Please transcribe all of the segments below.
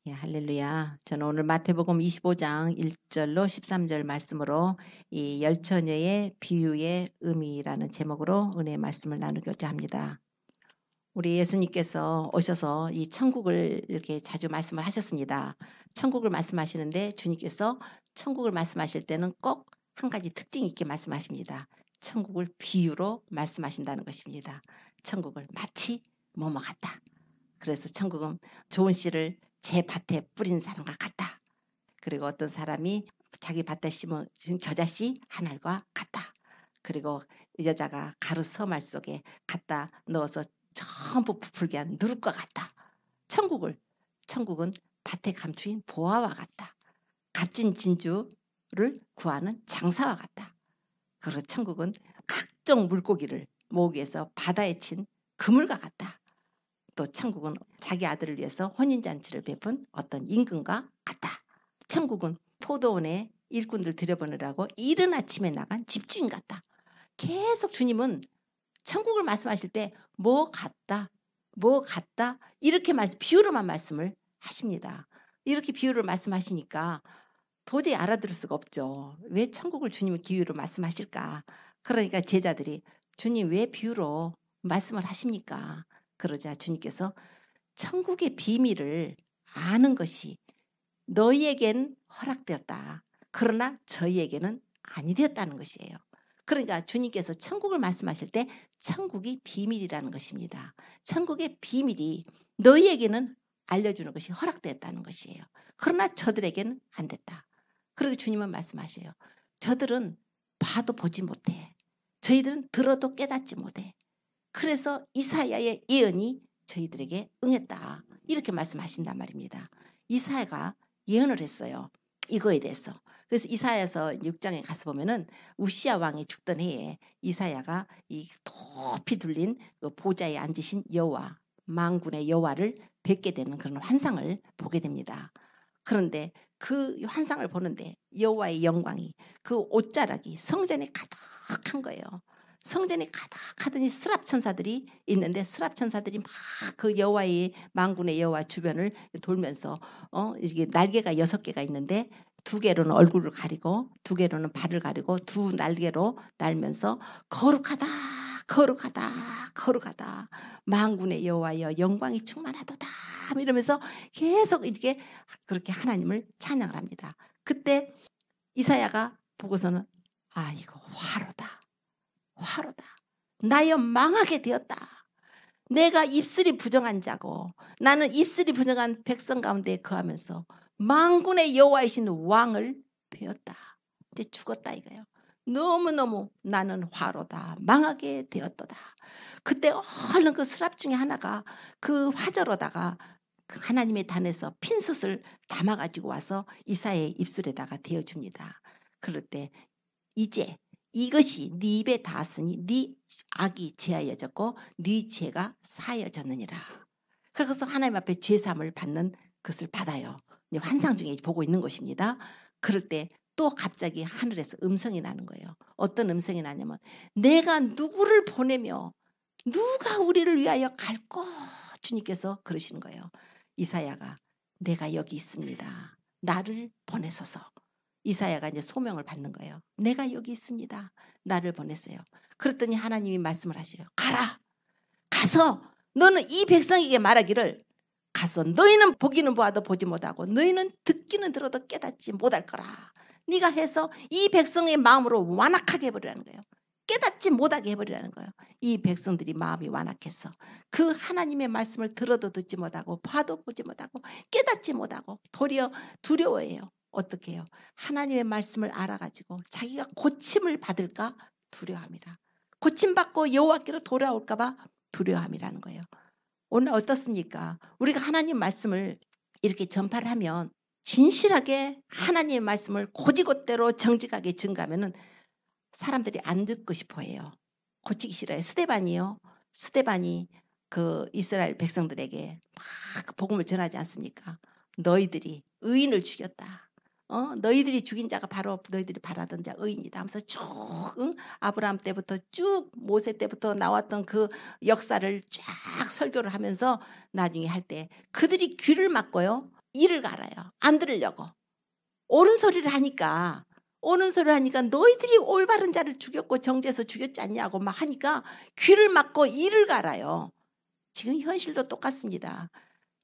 예, 할렐루야. 저는 오늘 마태복음 25장 1절로 13절 말씀으로 이 열처녀의 비유의 의미라는 제목으로 은혜의 말씀을 나누고자 합니다. 우리 예수님께서 오셔서 이 천국을 이렇게 자주 말씀을 하셨습니다. 천국을 말씀하시는데 주님께서 천국을 말씀하실 때는 꼭 한 가지 특징 있게 말씀하십니다. 천국을 비유로 말씀하신다는 것입니다. 천국을 마치 뭐뭐 같다. 그래서 천국은 좋은 씨를 제 밭에 뿌린 사람과 같다. 그리고 어떤 사람이 자기 밭에 심은 겨자씨 하늘과 같다. 그리고 여자가 가루 서말 속에 갖다 넣어서 전부 부풀게 한 누룩과 같다. 천국은 밭에 감추인 보화와 같다. 값진 진주를 구하는 장사와 같다. 그리고 천국은 각종 물고기를 모으기위해서 바다에 친 그물과 같다. 또 천국은 자기 아들을 위해서 혼인잔치를 베푼 어떤 임금과 같다. 천국은 포도원에 일꾼들 들여보내라고 이른 아침에 나간 집주인 같다. 계속 주님은 천국을 말씀하실 때 뭐 같다, 뭐 같다 이렇게 비유로만 말씀을 하십니다. 이렇게 비유를 말씀하시니까 도저히 알아들을 수가 없죠. 왜 천국을 주님은 비유로 말씀하실까? 그러니까 제자들이 주님 왜 비유로 말씀을 하십니까? 그러자 주님께서 천국의 비밀을 아는 것이 너희에겐 허락되었다. 그러나 저희에게는 아니 되었다는 것이에요. 그러니까 주님께서 천국을 말씀하실 때 천국이 비밀이라는 것입니다. 천국의 비밀이 너희에게는 알려주는 것이 허락되었다는 것이에요. 그러나 저들에게는 안 됐다. 그리고 주님은 말씀하셔요. 저들은 봐도 보지 못해. 저희들은 들어도 깨닫지 못해. 그래서 이사야의 예언이 저희들에게 응했다. 이렇게 말씀하신단 말입니다. 이사야가 예언을 했어요. 이거에 대해서. 그래서 이사야서 6장에 가서 보면은 우시야 왕이 죽던 해에 이사야가 이 높이 둘린 그 보좌에 앉으신 여호와, 만군의 여호와를 뵙게 되는 그런 환상을 보게 됩니다. 그런데 그 환상을 보는데 여호와의 영광이 그 옷자락이 성전에 가득한 거예요. 성전에 가득하더니 스랍 천사들이 있는데 스랍 천사들이 막 그 여호와의 만군의 여호와 주변을 돌면서 이게 날개가 6개가 있는데 2개로는 얼굴을 가리고 2개로는 발을 가리고 2 날개로 날면서 거룩하다 거룩하다 거룩하다 만군의 여호와여 영광이 충만하도다 이러면서 계속 이렇게 그렇게 하나님을 찬양을 합니다. 그때 이사야가 보고서는 아 이거 화로다. 화로다. 나여 망하게 되었다. 내가 입술이 부정한 자고 나는 입술이 부정한 백성 가운데 거하면서 만군의 여호와이신 왕을 배웠다. 이제 죽었다 이거예요. 너무너무 나는 화로다. 망하게 되었도다. 그때 얼른 그 스랍 중에 하나가 그 화저로다가 그 하나님의 단에서 핀숯을 담아가지고 와서 이사야의 입술에다가 대어줍니다. 그럴 때 이제 이것이 네 입에 닿았으니 네 악이 제하여졌고 네 죄가 사하여졌느니라. 그래서 하나님 앞에 죄사함을 받는 것을 받아요. 환상 중에 보고 있는 것입니다. 그럴 때 또 갑자기 하늘에서 음성이 나는 거예요. 어떤 음성이 나냐면 내가 누구를 보내며 누가 우리를 위하여 갈꼬 주님께서 그러시는 거예요. 이사야가 내가 여기 있습니다. 나를 보내소서. 이사야가 이제 소명을 받는 거예요. 내가 여기 있습니다. 나를 보냈어요. 그랬더니 하나님이 말씀을 하셔요. 가라. 가서 너는 이 백성에게 말하기를 가서 너희는 보기는 보아도 보지 못하고 너희는 듣기는 들어도 깨닫지 못할 거라. 네가 해서 이 백성의 마음으로 완악하게 해버리라는 거예요. 깨닫지 못하게 해버리라는 거예요. 이 백성들이 마음이 완악해서 그 하나님의 말씀을 들어도 듣지 못하고 봐도 보지 못하고 깨닫지 못하고 도리어 두려워해요. 어떻게 해요? 하나님의 말씀을 알아가지고 자기가 고침을 받을까 두려워함이라. 고침받고 여호와께로 돌아올까 봐 두려워함이라는 거예요. 오늘 어떻습니까? 우리가 하나님 말씀을 이렇게 전파를 하면 진실하게 하나님의 말씀을 고지곳대로 정직하게 증가하면은 사람들이 안 듣고 싶어 해요. 고치기 싫어요. 스데반이 그 이스라엘 백성들에게 막 복음을 전하지 않습니까? 너희들이 의인을 죽였다. 너희들이 죽인 자가 바로 너희들이 바라던 자 의인이다 하면서 쭉 아브라함 때부터 쭉 모세 때부터 나왔던 그 역사를 쫙 설교를 하면서 나중에 할 때 그들이 귀를 막고요. 이를 갈아요. 안 들으려고. 옳은 소리를 하니까 너희들이 올바른 자를 죽였고 정죄해서 죽였지 않냐고 막 하니까 귀를 막고 이를 갈아요. 지금 현실도 똑같습니다.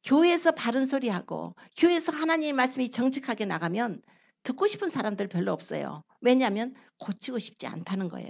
교회에서 바른 소리하고 교회에서 하나님의 말씀이 정직하게 나가면 듣고 싶은 사람들 별로 없어요. 왜냐하면 고치고 싶지 않다는 거예요.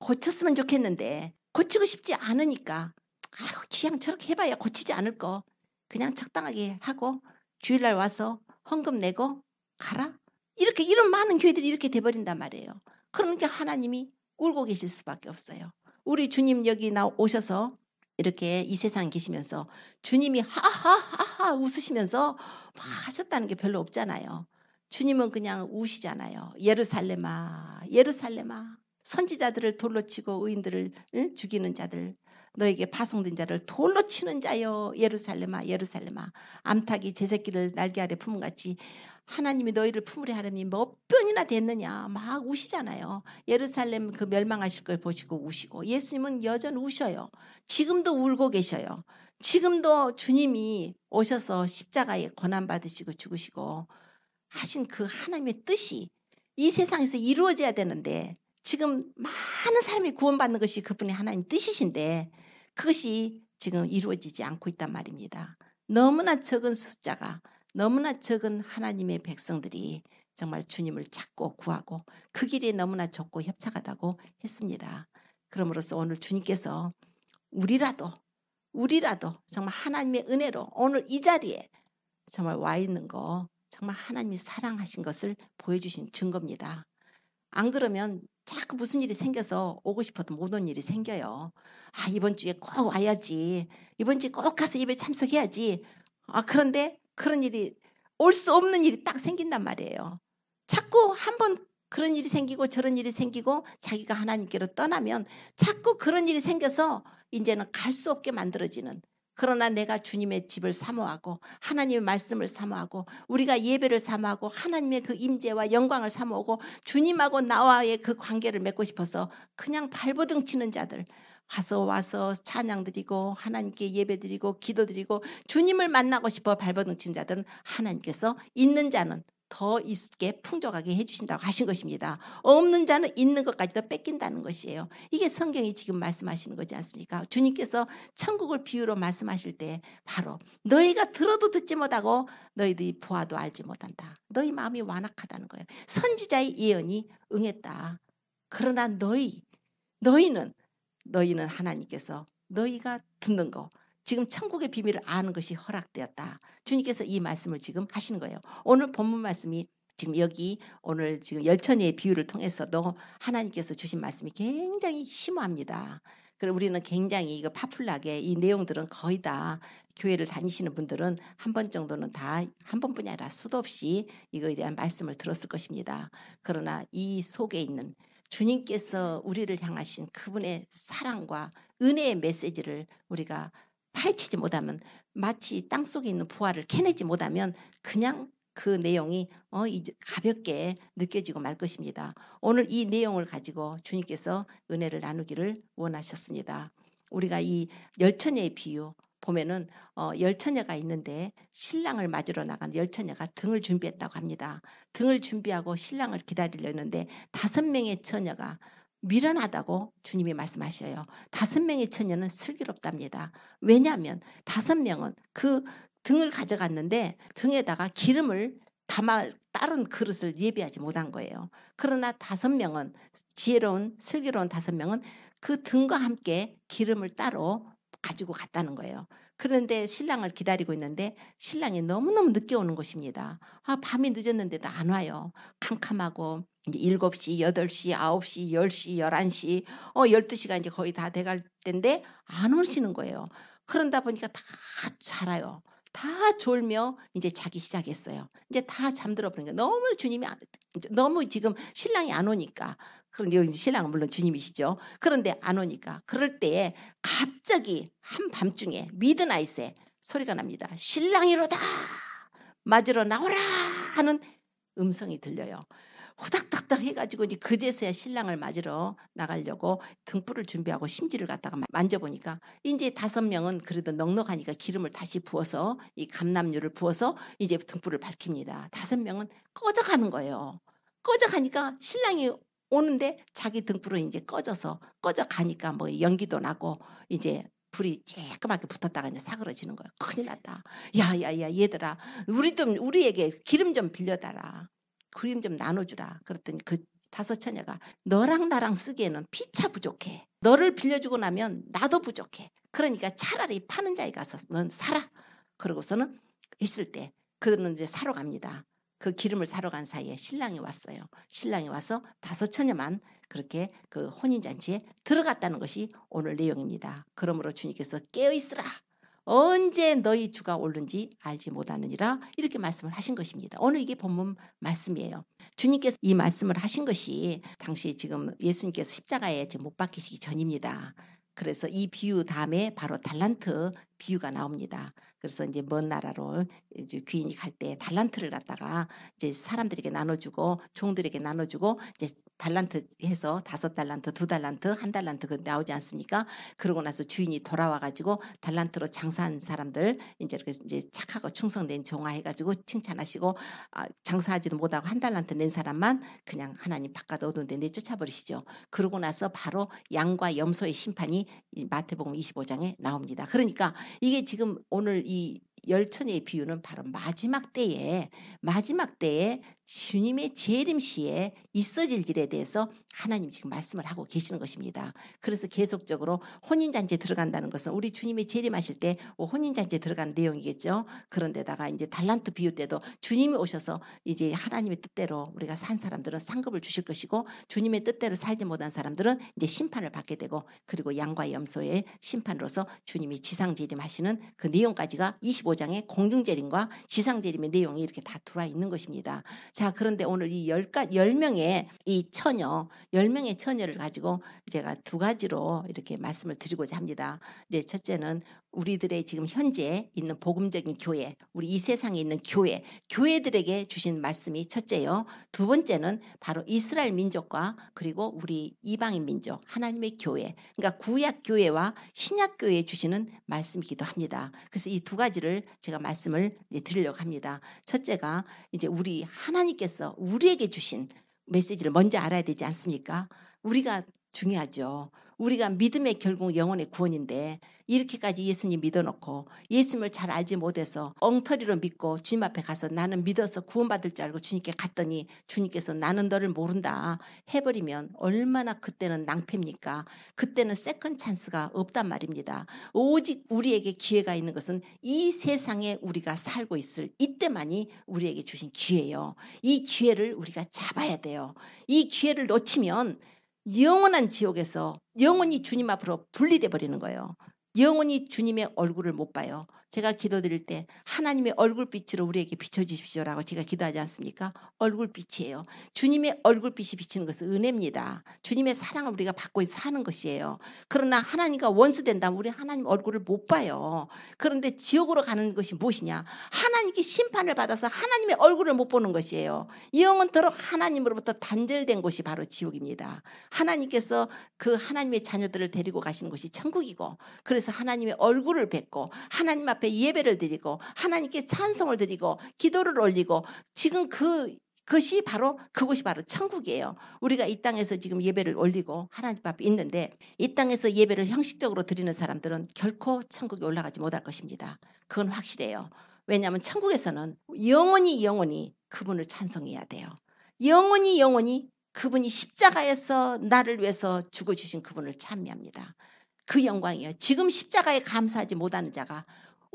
고쳤으면 좋겠는데 고치고 싶지 않으니까 그냥 저렇게 해봐야 고치지 않을 거. 그냥 적당하게 하고 주일날 와서 헌금 내고 가라. 이런 많은 교회들이 이렇게 돼버린단 말이에요. 그러니까 하나님이 울고 계실 수밖에 없어요. 우리 주님 여기 오셔서 이렇게 이 세상에 계시면서 주님이 하하하하 웃으시면서 막 하셨다는 게 별로 없잖아요. 주님은 그냥 우시잖아요. 예루살렘아 예루살렘아 선지자들을 돌로 치고 의인들을 죽이는 자들 너에게 파송된 자를 돌로 치는 자여 예루살렘아 예루살렘아 암탉이 제 새끼를 날개 아래 품은같이 하나님이 너희를 품으려 하려니 몇 번이나 됐느냐 막 우시잖아요. 예루살렘 그 멸망하실 걸 보시고 우시고 예수님은 여전히 우셔요. 지금도 울고 계셔요. 지금도 주님이 오셔서 십자가에 고난받으시고 죽으시고 하신 그 하나님의 뜻이 이 세상에서 이루어져야 되는데 지금 많은 사람이 구원받는 것이 그분의 하나님 뜻이신데 그것이 지금 이루어지지 않고 있단 말입니다. 너무나 적은 숫자가 너무나 적은 하나님의 백성들이 정말 주님을 찾고 구하고 그 길이 너무나 좁고 협착하다고 했습니다. 그러므로써 오늘 주님께서 우리라도 정말 하나님의 은혜로 오늘 이 자리에 정말 와 있는 거 정말 하나님이 사랑하신 것을 보여주신 증거입니다. 안 그러면 자꾸 무슨 일이 생겨서 오고 싶어도 못 온 일이 생겨요. 이번 주에 꼭 와야지. 이번 주에 꼭 가서 예배 참석해야지. 그런데 그런 일이 올 수 없는 일이 딱 생긴단 말이에요. 자꾸 한번 그런 일이 생기고 저런 일이 생기고 자기가 하나님께로 떠나면 자꾸 그런 일이 생겨서 이제는 갈 수 없게 만들어지는 그러나 내가 주님의 집을 사모하고 하나님의 말씀을 사모하고 우리가 예배를 사모하고 하나님의 그 임재와 영광을 사모하고 주님하고 나와의 그 관계를 맺고 싶어서 그냥 발버둥 치는 자들 와서 찬양 드리고 하나님께 예배 드리고 기도 드리고 주님을 만나고 싶어 발버둥 치는 자들은 하나님께서 있는 자는 더 있게 풍족하게 해주신다고 하신 것입니다. 없는 자는 있는 것까지도 뺏긴다는 것이에요. 이게 성경이 지금 말씀하시는 거지 않습니까? 주님께서 천국을 비유로 말씀하실 때 바로 너희가 들어도 듣지 못하고 너희들이 보아도 알지 못한다. 너희 마음이 완악하다는 거예요. 선지자의 예언이 응했다. 그러나 너희는 하나님께서 너희가 듣는 거 지금 천국의 비밀을 아는 것이 허락되었다. 주님께서 이 말씀을 지금 하시는 거예요. 오늘 본문 말씀이 지금 여기 오늘 지금 열천의 비유를 통해서도 하나님께서 주신 말씀이 굉장히 심오합니다. 그리고 우리는 굉장히 이거 파풀나게 이 내용들은 거의 다 교회를 다니시는 분들은 한 번 정도는 다 한 번뿐이 아니라 수도 없이 이거에 대한 말씀을 들었을 것입니다. 그러나 이 속에 있는 주님께서 우리를 향하신 그분의 사랑과 은혜의 메시지를 우리가 파헤치지 못하면 마치 땅속에 있는 부활을 캐내지 못하면 그냥 그 내용이 이제 가볍게 느껴지고 말 것입니다. 오늘 이 내용을 가지고 주님께서 은혜를 나누기를 원하셨습니다. 우리가 이 열처녀의 비유 보면은 열처녀가 있는데 신랑을 맞으러 나간 열처녀가 등을 준비했다고 합니다. 등을 준비하고 신랑을 기다리려는데 5명의 처녀가 미련하다고 주님이 말씀하셔요. 5명의 처녀는 슬기롭답니다. 왜냐하면 5명은 그 등을 가져갔는데 등에다가 기름을 담아 다른 그릇을 예비하지 못한 거예요. 그러나 5명은 지혜로운 슬기로운 5명은 그 등과 함께 기름을 따로 가지고 갔다는 거예요. 그런데 신랑을 기다리고 있는데 신랑이 너무너무 늦게 오는 것입니다. 밤이 늦었는데도 안 와요. 캄캄하고 이제 7시, 8시, 9시, 10시, 11시, 12시가 이제 거의 다 돼갈 때인데 안 오시는 거예요. 그런다 보니까 다 자라요. 다 졸며 이제 자기 시작했어요. 이제 다 잠들어 버린 거예요. 너무 주님이 너무 지금 신랑이 안 오니까. 그런데 여기 신랑은 물론 주님이시죠. 그런데 안 오니까 그럴 때에 갑자기 한밤중에 미드나잇에 소리가 납니다. 신랑이로다 맞으러 나오라 하는 음성이 들려요. 후닥닥닥 해가지고 이제 그제서야 신랑을 맞으러 나가려고 등불을 준비하고 심지를 갖다가 만져보니까 이제 5명은 그래도 넉넉하니까 기름을 다시 부어서 이 감람유를 부어서 이제 등불을 밝힙니다. 5명은 꺼져가는 거예요. 꺼져가니까 신랑이 오는데 자기 등불은 이제 꺼져가니까 뭐 연기도 나고 이제 불이 쬐끄맣게 붙었다가 이제 사그러지는 거예요. 큰일 났다. 야야야 얘들아 우리에게 기름 좀 빌려달라. 기름 좀 나눠주라. 그랬더니 그 5 처녀가 너랑 나랑 쓰기에는 피차 부족해. 너를 빌려주고 나면 나도 부족해. 그러니까 차라리 파는 자에 가서 넌 사라. 그러고서는 있을 때 그들은 이제 사러 갑니다. 그 기름을 사러 간 사이에 신랑이 왔어요. 신랑이 와서 5 처녀만 그렇게 그 혼인잔치에 들어갔다는 것이 오늘 내용입니다. 그러므로 주님께서 깨어있으라. 언제 너희 주가 오는지 알지 못하느니라 이렇게 말씀을 하신 것입니다. 오늘 이게 본문 말씀이에요. 주님께서 이 말씀을 하신 것이 당시 지금 예수님께서 십자가에 못 박히시기 전입니다. 그래서 이 비유 다음에 바로 달란트 비유가 나옵니다. 그래서 이제 먼 나라로 이제 귀인이 갈 때 달란트를 갖다가 이제 사람들에게 나눠주고 종들에게 나눠주고 이제 달란트 해서 5달란트, 2달란트, 1달란트 그 나오지 않습니까? 그러고 나서 주인이 돌아와 가지고 달란트로 장사한 사람들 이제 이렇게 이제 착하고 충성된 종아 해가지고 칭찬하시고 장사하지도 못하고 1달란트 낸 사람만 그냥 하나님 바깥 어두운 데 내쫓아버리시죠. 그러고 나서 바로 양과 염소의 심판이 마태복음 25장에 나옵니다. 그러니까 이게 지금 오늘 이 10처녀의 비유는 바로 마지막 때에 주님의 재림 시에 있어질 일에 대해서 하나님 지금 말씀을 하고 계시는 것입니다. 그래서 계속적으로 혼인잔치에 들어간다는 것은 우리 주님이 재림하실 때 혼인잔치에 들어가는 내용이겠죠. 그런데다가 이제 달란트 비유 때도 주님이 오셔서 이제 하나님의 뜻대로 우리가 산 사람들은 상급을 주실 것이고 주님의 뜻대로 살지 못한 사람들은 이제 심판을 받게 되고 그리고 양과 염소의 심판으로서 주님이 지상재림하시는 그 내용까지가 25장의 공중재림과 지상재림의 내용이 이렇게 다 들어와 있는 것입니다. 자, 그런데 오늘 이 10명의 이 처녀, 10명의 처녀를 가지고 제가 2가지로 이렇게 말씀을 드리고자 합니다. 이제 첫째는 우리들의 지금 현재 있는 복음적인 교회, 우리 이 세상에 있는 교회들에게 주신 말씀이 첫째요. 2번째는 바로 이스라엘 민족과 그리고 우리 이방인 민족, 하나님의 교회, 그러니까 구약 교회와 신약 교회에 주시는 말씀이기도 합니다. 그래서 이 2가지를 제가 말씀을 드리려고 합니다. 첫째가 이제 우리 하나님께서 우리에게 주신 메시지를 먼저 알아야 되지 않습니까? 우리가 중요하죠. 우리가 믿음의 결국 영혼의 구원인데 이렇게까지 예수님 믿어놓고 예수님을 잘 알지 못해서 엉터리로 믿고 주님 앞에 가서 나는 믿어서 구원받을 줄 알고 주님께 갔더니 주님께서 나는 너를 모른다 해버리면 얼마나 그때는 낭패입니까? 그때는 세컨 찬스가 없단 말입니다. 오직 우리에게 기회가 있는 것은 이 세상에 우리가 살고 있을 이때만이 우리에게 주신 기회예요. 이 기회를 우리가 잡아야 돼요. 이 기회를 놓치면 영원한 지옥에서 영원히 주님 앞으로 분리돼 버리는 거예요. 영원히 주님의 얼굴을 못 봐요. 제가 기도드릴 때 하나님의 얼굴빛으로 우리에게 비춰주십시오라고 제가 기도하지 않습니까? 얼굴빛이에요. 주님의 얼굴빛이 비치는 것은 은혜입니다. 주님의 사랑을 우리가 받고 사는 것이에요. 그러나 하나님과 원수된다면 우리 하나님 얼굴을 못 봐요. 그런데 지옥으로 가는 것이 무엇이냐? 하나님께 심판을 받아서 하나님의 얼굴을 못 보는 것이에요. 영원토록 하나님으로부터 단절된 곳이 바로 지옥입니다. 하나님께서 그 하나님의 자녀들을 데리고 가시는 곳이 천국이고 그래서 하나님의 얼굴을 뵙고 하나님 앞에 예배를 드리고 하나님께 찬송을 드리고 기도를 올리고 지금 그것이 바로 천국이에요. 우리가 이 땅에서 지금 예배를 올리고 하나님 앞에 있는데 이 땅에서 예배를 형식적으로 드리는 사람들은 결코 천국에 올라가지 못할 것입니다. 그건 확실해요. 왜냐하면 천국에서는 영원히 그분을 찬송해야 돼요. 영원히 그분이 십자가에서 나를 위해서 죽어주신 그분을 찬미합니다. 그 영광이에요. 지금 십자가에 감사하지 못하는 자가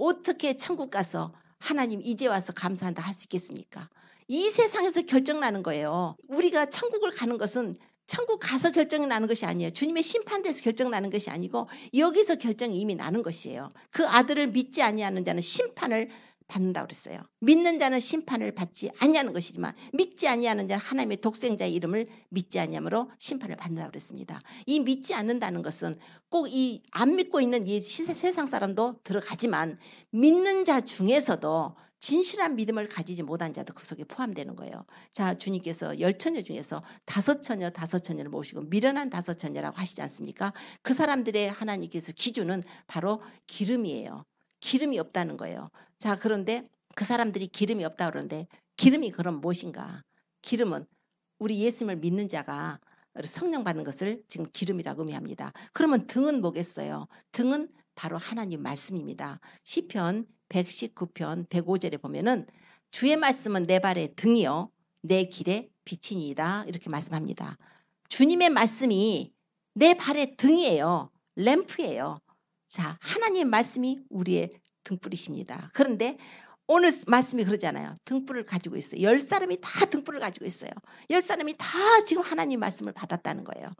어떻게 천국 가서 하나님 이제 와서 감사한다 할 수 있겠습니까? 이 세상에서 결정나는 거예요. 우리가 천국을 가는 것은 천국 가서 결정이 나는 것이 아니에요. 주님의 심판대에서 결정나는 것이 아니고 여기서 결정이 이미 나는 것이에요. 그 아들을 믿지 아니하는 자는 심판을 받는다고 그랬어요. 믿는 자는 심판을 받지 아니하는 것이지만 믿지 아니하는 자는 하나님의 독생자의 이름을 믿지 아니함으로 심판을 받는다고 그랬습니다. 이 믿지 않는다는 것은 꼭 이 안 믿고 있는 이 세상 사람도 들어가지만 믿는 자 중에서도 진실한 믿음을 가지지 못한 자도 그 속에 포함되는 거예요. 자, 주님께서 10처녀 중에서 5처녀를 모시고 미련한 5처녀라고 하시지 않습니까? 그 사람들의 하나님께서 기준은 바로 기름이에요. 기름이 없다는 거예요. 자, 그런데 그 사람들이 기름이 없다 그러는데 기름이 그럼 무엇인가? 기름은 우리 예수님을 믿는 자가 성령 받는 것을 지금 기름이라고 의미합니다. 그러면 등은 뭐겠어요? 등은 바로 하나님 말씀입니다. 시편 119편 105절에 보면은 주의 말씀은 내 발의 등이요 내 길의 빛이니이다 이렇게 말씀합니다. 주님의 말씀이 내 발의 등이에요. 램프예요. 자, 하나님의 말씀이 우리의 등불이십니다. 그런데 오늘 말씀이 그러잖아요. 등불을 가지고 있어요. 10사람이 다 등불을 가지고 있어요. 10사람이 다 지금 하나님 말씀을 받았다는 거예요.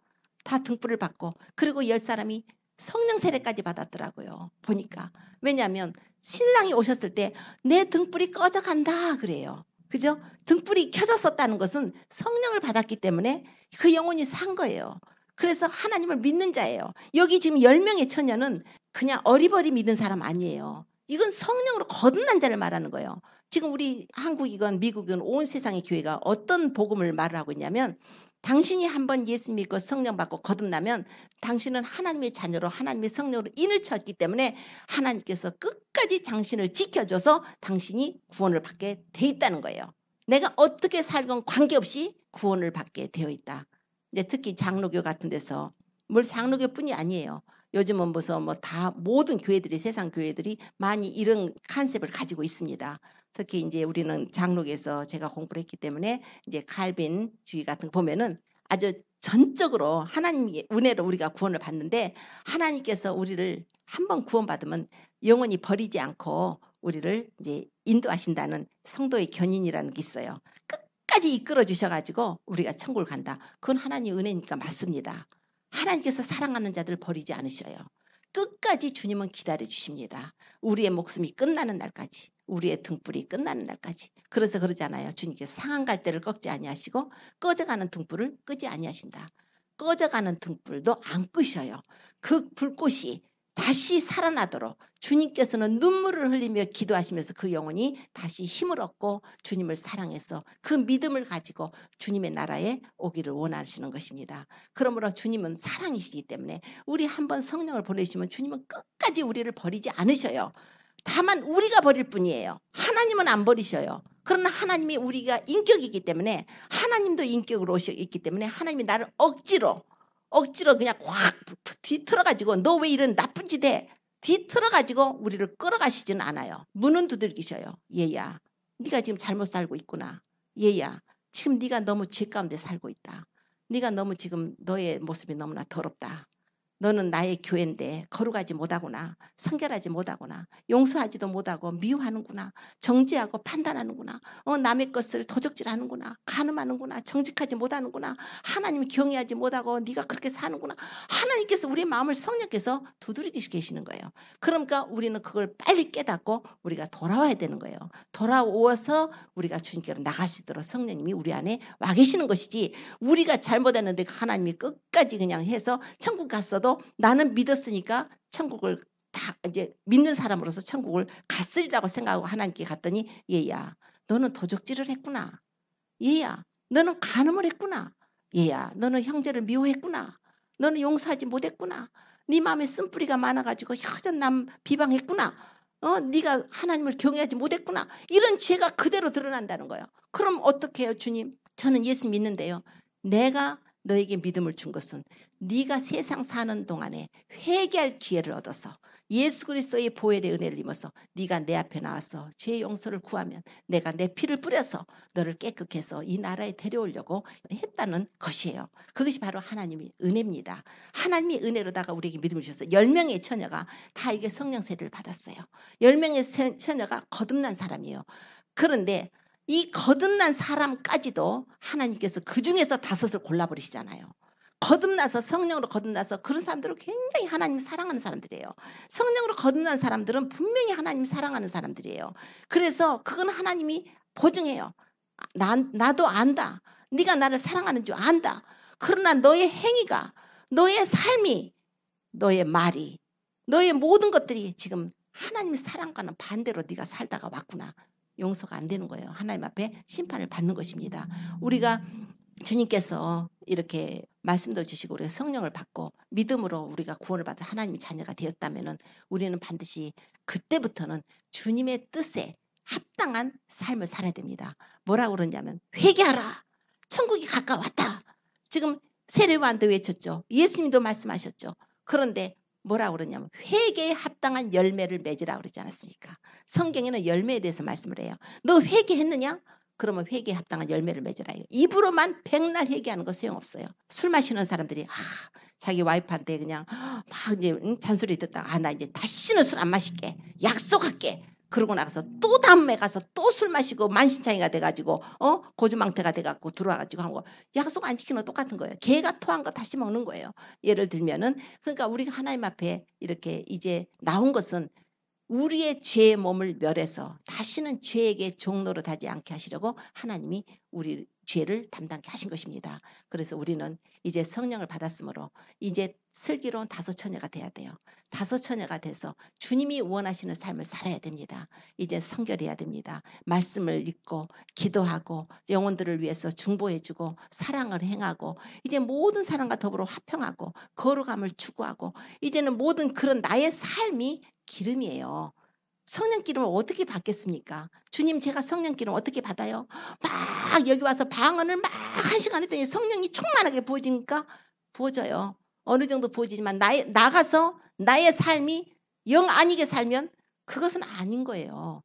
다 등불을 받고 그리고 10사람이 성령 세례까지 받았더라고요. 보니까. 왜냐하면 신랑이 오셨을 때 내 등불이 꺼져간다 그래요. 그죠? 등불이 켜졌었다는 것은 성령을 받았기 때문에 그 영혼이 산 거예요. 그래서 하나님을 믿는 자예요. 여기 지금 10명의 처녀는 그냥 어리버리 믿는 사람 아니에요. 이건 성령으로 거듭난 자를 말하는 거예요. 지금 우리 한국이건 미국이건 온 세상의 교회가 어떤 복음을 말을 하고 있냐면 당신이 한번 예수 믿고 성령 받고 거듭나면 당신은 하나님의 자녀로 하나님의 성령으로 인을 쳤기 때문에 하나님께서 끝까지 당신을 지켜줘서 당신이 구원을 받게 돼 있다는 거예요. 내가 어떻게 살건 관계없이 구원을 받게 되어 있다. 이제 특히 장로교 같은 데서 뭘 장로교뿐이 아니에요. 요즘은 무슨 뭐 다 모든 교회들이 세상 교회들이 많이 이런 컨셉을 가지고 있습니다. 특히 이제 우리는 장로교에서 제가 공부를 했기 때문에 이제 칼빈주의 같은 거 보면은 아주 전적으로 하나님의 은혜로 우리가 구원을 받는데 하나님께서 우리를 한번 구원받으면 영원히 버리지 않고 우리를 이제 인도하신다는 성도의 견인이라는 게 있어요. 끝까지 이끌어 주셔가지고 우리가 천국을 간다. 그건 하나님 은혜니까 맞습니다. 하나님께서 사랑하는 자들 버리지 않으셔요. 끝까지 주님은 기다려 주십니다. 우리의 목숨이 끝나는 날까지. 우리의 등불이 끝나는 날까지. 그래서 그러잖아요. 주님께서 상한 갈대를 꺾지 아니하시고 꺼져가는 등불을 끄지 아니하신다. 꺼져가는 등불도 안 끄셔요. 그 불꽃이 다시 살아나도록 주님께서는 눈물을 흘리며 기도하시면서 그 영혼이 다시 힘을 얻고 주님을 사랑해서 그 믿음을 가지고 주님의 나라에 오기를 원하시는 것입니다. 그러므로 주님은 사랑이시기 때문에 우리 한번 성령을 보내시면 주님은 끝까지 우리를 버리지 않으셔요. 다만 우리가 버릴 뿐이에요. 하나님은 안 버리셔요. 그러나 하나님이 우리가 인격이기 때문에 하나님도 인격으로 오셨기 때문에 하나님이 나를 억지로 그냥 확 뒤틀어가지고 너 왜 이런 나쁜 짓 해? 뒤틀어가지고 우리를 끌어가시지는 않아요. 문은 두들기셔요. 얘야 네가 지금 잘못 살고 있구나. 얘야 지금 네가 너무 죄 가운데 살고 있다. 네가 너무 지금 너의 모습이 너무나 더럽다. 너는 나의 교회인데 거룩하지 못하구나. 성결하지 못하구나. 용서하지도 못하고 미워하는구나. 정죄하고 판단하는구나. 남의 것을 도적질하는구나. 간음하는구나. 정직하지 못하는구나. 하나님 경외하지 못하고 네가 그렇게 사는구나. 하나님께서 우리의 마음을 성령께서 두드리고 계시는 거예요. 그러니까 우리는 그걸 빨리 깨닫고 우리가 돌아와야 되는 거예요. 돌아오어서 우리가 주님께로 나갈 수 있도록 성령님이 우리 안에 와 계시는 것이지 우리가 잘못했는데 하나님이 끝까지 그냥 해서 천국 갔어도 나는 믿었으니까 천국을 다 이제 믿는 사람으로서 천국을 갔으리라고 생각하고 하나님께 갔더니 얘야 너는 도적질을 했구나. 얘야 너는 간음을 했구나. 얘야 너는 형제를 미워했구나. 너는 용서하지 못했구나. 네 마음에 쓴뿌리가 많아가지고 허전 남 비방했구나. 네가 하나님을 경외하지 못했구나. 이런 죄가 그대로 드러난다는 거예요. 그럼 어떻게 해요 주님? 저는 예수 믿는데요. 내가 너에게 믿음을 준 것은 네가 세상 사는 동안에 회개할 기회를 얻어서 예수 그리스도의 보혈의 은혜를 입어서 네가 내 앞에 나와서 죄 용서를 구하면 내가 내 피를 뿌려서 너를 깨끗게 해서 이 나라에 데려오려고 했다는 것이에요. 그것이 바로 하나님의 은혜입니다. 하나님의 은혜로다가 우리에게 믿음을 주셔서 10명의 처녀가 다 이게 성령 세례를 받았어요. 10명의 처녀가 거듭난 사람이에요. 그런데 이 거듭난 사람까지도 하나님께서 그중에서 5을 골라버리시잖아요. 거듭나서 성령으로 거듭나서 그런 사람들은 굉장히 하나님 사랑하는 사람들이에요. 성령으로 거듭난 사람들은 분명히 하나님 사랑하는 사람들이에요. 그래서 그건 하나님이 보증해요. 나도 안다. 네가 나를 사랑하는 줄 안다. 그러나 너의 행위가 너의 삶이 너의 말이 너의 모든 것들이 지금 하나님의 사랑과는 반대로 네가 살다가 왔구나. 용서가 안 되는 거예요. 하나님 앞에 심판을 받는 것입니다. 우리가 주님께서 이렇게 말씀도 주시고 우리가 성령을 받고 믿음으로 우리가 구원을 받아 하나님의 자녀가 되었다면은 우리는 반드시 그때부터는 주님의 뜻에 합당한 삶을 살아야 됩니다. 뭐라고 그러냐면 회개하라. 천국이 가까웠다. 지금 세례요한도 외쳤죠. 예수님도 말씀하셨죠. 그런데 뭐라고 그러냐면 회개에 합당한 열매를 맺으라 그러지 않았습니까? 성경에는 열매에 대해서 말씀을 해요. 너 회개했느냐? 그러면 회개에 합당한 열매를 맺으라. 입으로만 백날 회개하는 거 소용없어요. 술 마시는 사람들이 자기 와이프한테 그냥 막 이제 잔소리 듣다가 나 이제 다시는 술 안 마실게. 약속할게. 그러고 나서 또 다음에 가서 또 술 마시고 만신창이가 돼가지고 고주망태가 돼갖고 들어와가지고 한 거 약속 안 지키는 거 똑같은 거예요. 개가 토한 거 다시 먹는 거예요. 예를 들면은 그러니까 우리가 하나님 앞에 이렇게 이제 나온 것은 우리의 죄의 몸을 멸해서 다시는 죄에게 종노릇하지 않게 하시려고 하나님이 우리 죄를 담당케 하신 것입니다. 그래서 우리는 이제 성령을 받았으므로 이제 슬기로운 다섯 처녀가 돼야 돼요. 다섯 처녀가 돼서 주님이 원하시는 삶을 살아야 됩니다. 이제 성결해야 됩니다. 말씀을 읽고 기도하고 영혼들을 위해서 중보해주고 사랑을 행하고 이제 모든 사람과 더불어 화평하고 거룩함을 추구하고 이제는 모든 그런 나의 삶이 기름이에요. 성령 기름을 어떻게 받겠습니까? 주님 제가 성령 기름 어떻게 받아요? 막 여기 와서 방언을 막 1시간 했더니 성령이 충만하게 부어집니까? 부어져요. 어느 정도 부어지지만 나가서 나의 삶이 영 아니게 살면 그것은 아닌 거예요.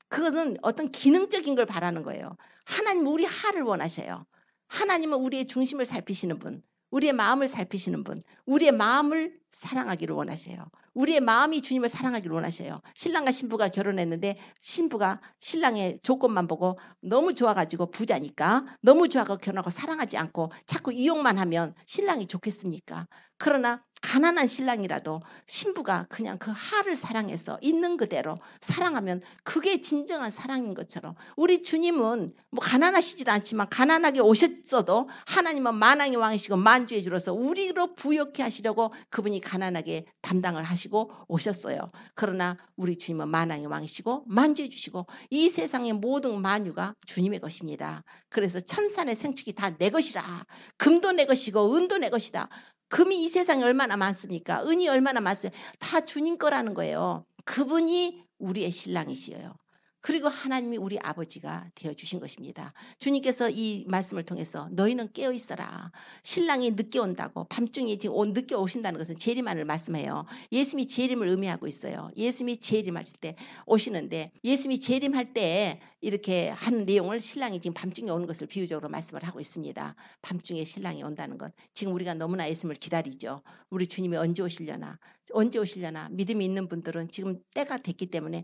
그것은 어떤 기능적인 걸 바라는 거예요. 하나님 우리 하를 원하셔요. 하나님은 우리의 중심을 살피시는 분, 우리의 마음을 살피시는 분, 우리의 마음을 사랑하기를 원하셔요. 우리의 마음이 주님을 사랑하기를 원하셔요. 신랑과 신부가 결혼했는데 신부가 신랑의 조건만 보고 너무 좋아가지고 부자니까 너무 좋아하고 결혼하고 사랑하지 않고 자꾸 이용만 하면 신랑이 좋겠습니까? 그러나 가난한 신랑이라도 신부가 그냥 그 하를 사랑해서 있는 그대로 사랑하면 그게 진정한 사랑인 것처럼 우리 주님은 뭐 가난하시지도 않지만 가난하게 오셨어도 하나님은 만왕의 왕이시고 만주의 주로서 우리로 부욕해 하시려고 그분이 가난하게 담당을 하시고 오셨어요. 그러나 우리 주님은 만왕의 왕이시고 만주해 주시고 이 세상의 모든 만유가 주님의 것입니다. 그래서 천산의 생축이 다 내 것이라. 금도 내 것이고 은도 내 것이다. 금이 이 세상에 얼마나 많습니까? 은이 얼마나 많습니까? 다 주님 거라는 거예요. 그분이 우리의 신랑이시여요. 그리고 하나님이 우리 아버지가 되어주신 것입니다. 주님께서 이 말씀을 통해서 너희는 깨어있어라. 신랑이 늦게 온다고 밤중에 지금 늦게 오신다는 것은 재림하는 말씀해요. 예수님이 재림을 의미하고 있어요. 예수님이 재림하실 때 오시는데 예수님이 재림할 때 이렇게 한 내용을 신랑이 지금 밤중에 오는 것을 비유적으로 말씀을 하고 있습니다. 밤중에 신랑이 온다는 것. 지금 우리가 너무나 예수님을 기다리죠. 우리 주님이 언제 오시려나. 언제 오시려나. 믿음이 있는 분들은 지금 때가 됐기 때문에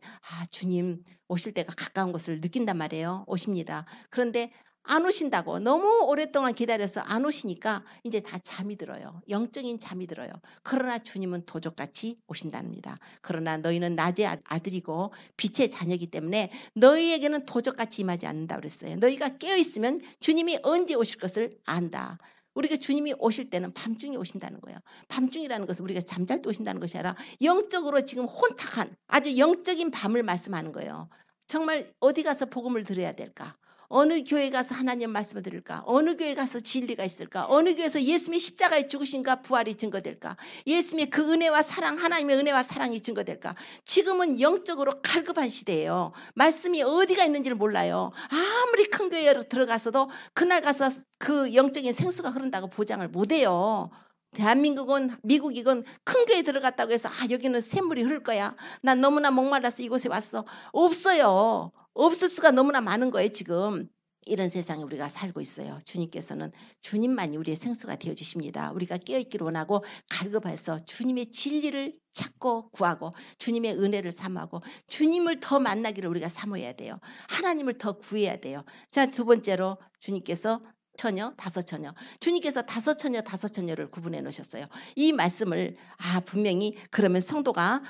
주님 오실 때가 가까운 것을 느낀단 말이에요. 오십니다. 그런데 안 오신다고 너무 오랫동안 기다려서 안 오시니까 이제 다 잠이 들어요. 영적인 잠이 들어요. 그러나 주님은 도적같이 오신답니다. 그러나 너희는 낮의 아들이고 빛의 자녀이기 때문에 너희에게는 도적같이 임하지 않는다 그랬어요. 너희가 깨어있으면 주님이 언제 오실 것을 안다. 우리가 주님이 오실 때는 밤중에 오신다는 거예요. 밤중이라는 것은 우리가 잠잘 때 오신다는 것이 아니라 영적으로 지금 혼탁한 아주 영적인 밤을 말씀하는 거예요. 정말 어디 가서 복음을 들어야 될까? 어느 교회 가서 하나님 말씀을 들을까? 어느 교회 가서 진리가 있을까? 어느 교회에서 예수님의 십자가에 죽으신가 부활이 증거될까? 예수님의 그 은혜와 사랑, 하나님의 은혜와 사랑이 증거될까? 지금은 영적으로 갈급한 시대예요. 말씀이 어디가 있는지를 몰라요. 아무리 큰 교회로 들어가서도 그날 가서 그 영적인 생수가 흐른다고 보장을 못해요. 대한민국은 미국이건 큰 교회 들어갔다고 해서 여기는 샘물이 흐를 거야. 난 너무나 목말라서 이곳에 왔어. 없어요. 없을 수가 너무나 많은 거예요. 지금 이런 세상에 우리가 살고 있어요. 주님께서는 주님만이 우리의 생수가 되어주십니다. 우리가 깨어있기를 원하고 갈급해서 주님의 진리를 찾고 구하고 주님의 은혜를 사모하고 주님을 더 만나기를 우리가 사모해야 돼요. 하나님을 더 구해야 돼요. 자, 두 번째로 주님께서 처녀, 다섯 처녀. 주님께서 다섯 처녀를 구분해 놓으셨어요. 이 말씀을 분명히 그러면 성도가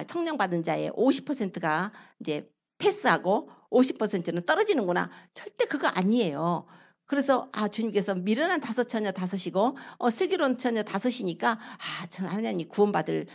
성령 받은 자의 50%가 이제 패스하고 50%는 떨어지는구나. 절대 그거 아니에요. 그래서 주님께서 미련한 5 처녀 5이고 슬기로운 처녀 5이니까 전 하나님 구원받을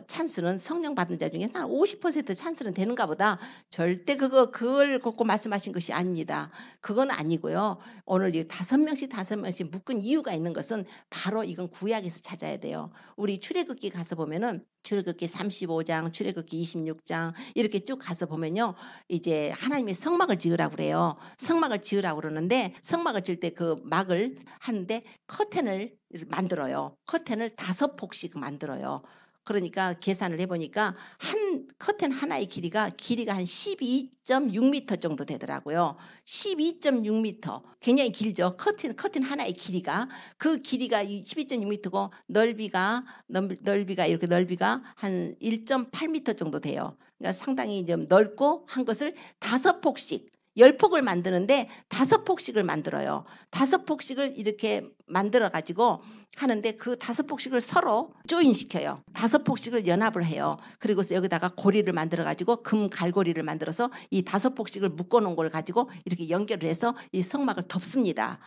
찬스는 성령 받은 자 중에 한 50% 찬스는 되는가 보다. 절대 그걸 갖고 말씀하신 것이 아닙니다. 그건 아니고요. 오늘 이 5명씩 묶은 이유가 있는 것은 바로 이건 구약에서 찾아야 돼요. 우리 출애굽기 가서 보면은 출애굽기 35장, 출애굽기 26장 이렇게 쭉 가서 보면요. 이제 하나님이 성막을 지으라고 그래요. 성막을 지으라고 그러는데 성막을 지을 때 그 막을 하는데 커튼을 만들어요. 커튼을 5폭씩 만들어요. 그러니까 계산을 해보니까 한 커튼 하나의 길이가 한 12.6m 정도 되더라고요. 12.6m. 굉장히 길죠. 커튼 하나의 길이가. 그 길이가 12.6m고 넓이가 이렇게 넓이가 한 1.8m 정도 돼요. 그러니까 상당히 좀 넓고 한 것을 5폭씩 10폭을 만드는데 5폭씩을 만들어요. 5폭씩을 이렇게 만들어 가지고 하는데 그 5폭씩을 서로 조인시켜요. 5폭씩을 연합을 해요. 그리고서 여기다가 고리를 만들어 가지고 금 갈고리를 만들어서 이 5폭씩을 묶어 놓은 걸 가지고 이렇게 연결을 해서 이 성막을 덮습니다.